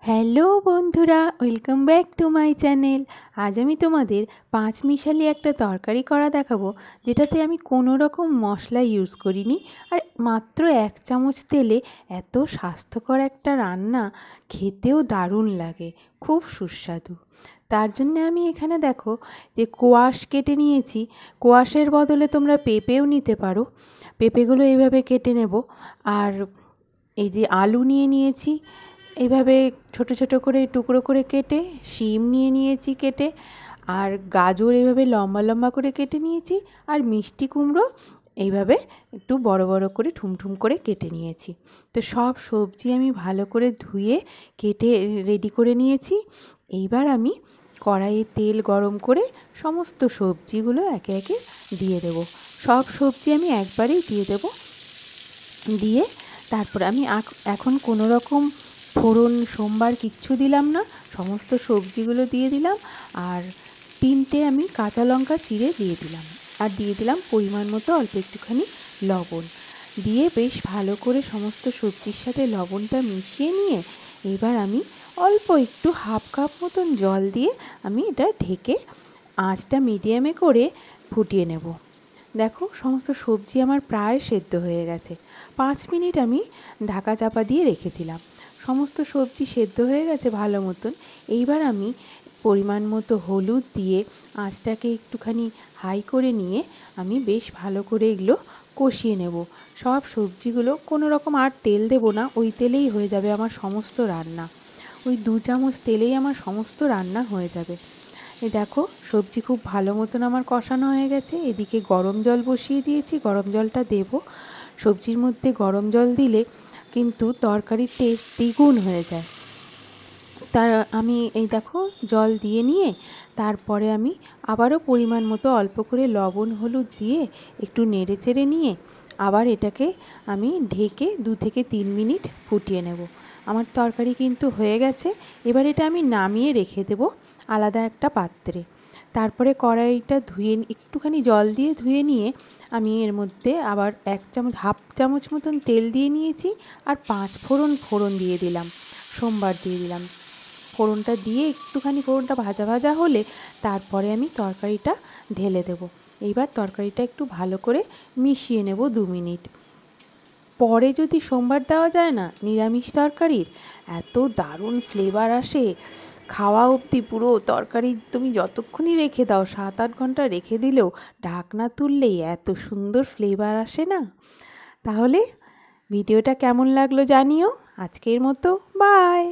Hello বন্ধুরা, welcome back to my channel. আজ আমি তোমাদের পাঁচমিশালি একটা তরকারি করা দেখাবো, যেটাতে আমি কোনো রকম মশলা ইউজ করিনি আর মাত্র 1 চামচ তেলে এত স্বাস্থ্যকর একটা রান্না, খেতেও দারুণ লাগে, খুব সুস্বাদু। তার জন্য আমি এখানে দেখো যে কোয়াশ কেটে নিয়েছি। কোয়াশের বদলে তোমরা পেঁপেও নিতে পারো। পেঁপেগুলো এইভাবে কেটে নেব। আর এই যে আলু নিয়েছি এইভাবে ছোট ছোট করে টুকরো করে কেটে, শিম নিয়েছি কেটে, আর গাজর এইভাবে লম্বা লম্বা করে কেটে নিয়েছি, আর মিষ্টি কুমড়ো এইভাবে একটু বড় বড় করে ঠুমঠুম করে কেটে নিয়েছি। তো সব সবজি আমি ভালো করে ধুয়ে কেটে রেডি করে নিয়েছি। এইবার আমি কড়াইয়ে তেল গরম করে সমস্ত সবজিগুলো একে একে দিয়ে দেব। সব সবজি আমি একবারেই দিয়ে দেব। দিয়ে তারপর আমি এখন কোনো রকম ফোড়ন সোমবার কিচ্ছু দিলাম না, সমস্ত সবজিগুলো দিয়ে দিলাম। আর 3টে আমি কাঁচা লঙ্কা চিড়ে দিয়ে দিলাম, আর দিয়ে দিলাম পরিমাণ মতো অল্প একটুখানি লবণ। দিয়ে বেশ ভালো করে সমস্ত সবজির সাথে লবণটা মিশিয়ে নিয়ে এবার আমি অল্প একটু হাফ কাপ মতন জল দিয়ে আমি এটা ঢেকে আঁচটা মিডিয়ামে করে ফুটিয়ে নেব। দেখো সমস্ত সবজি আমার প্রায় সেদ্ধ হয়ে গেছে। 5 মিনিট আমি ঢাকা চাপা দিয়ে রেখেছিলাম। সমস্ত সবজি সেদ্ধ হয়ে গেছে ভালো মতন। এইবার আমি পরিমাণ মতো হলুদ দিয়ে আঁচটাকে একটুখানি হাই করে নিয়ে আমি বেশ ভালো করে এগুলো কষিয়ে নেব। সব সবজিগুলো কোনো রকম আর তেল দেব না, ওই তেলেই হয়ে যাবে আমার সমস্ত রান্না। ওই 2 চামচ তেলেই আমার সমস্ত রান্না হয়ে যাবে। এই দেখো সবজি খুব ভালো মতন আমার কষানো হয়ে গেছে। এদিকে গরম জল বসিয়ে দিয়েছি, গরম জলটা দেব। সবজির মধ্যে গরম জল দিলে কিন্তু তরকারির টেস্ট দ্বিগুণ হয়ে যায়। তার আমি এই দেখো জল দিয়ে নিয়ে তারপরে আমি আবারও পরিমাণ মতো অল্প করে লবণ হলুদ দিয়ে একটু নেড়ে চেড়ে নিয়ে আবার এটাকে আমি ঢেকে 2 থেকে 3 মিনিট ফুটিয়ে নেব। আমার তরকারি কিন্তু হয়ে গেছে। এবার এটা আমি নামিয়ে রেখে দেব আলাদা একটা পাত্রে। তারপরে কড়াইটা ধুয়ে একটুখানি জল দিয়ে ধুয়ে নিয়ে আমি এর মধ্যে আবার 1 চামচ হাফ চামচ মতন তেল দিয়ে নিয়েছি, আর 5 ফোড়ন দিয়ে দিলাম, সোমবার দিয়ে দিলাম। ফোড়নটা দিয়ে একটুখানি ফোড়নটা ভাজা ভাজা হলে তারপরে আমি তরকারিটা ঢেলে দেব। এইবার তরকারিটা একটু ভালো করে মিশিয়ে নেব 2 মিনিট। পরে যদি সোমবার দেওয়া যায় না নিরামিষ তরকারির, এত দারুণ ফ্লেভার আসে, খাওয়া অবধি পুরো তরকারি তুমি যতক্ষণই রেখে দাও 7-8 ঘন্টা রেখে দিলেও ঢাকনা তুললেই এত সুন্দর ফ্লেভার আসে না। তাহলে ভিডিওটা কেমন লাগলো জানিও। আজকের মতো বাই।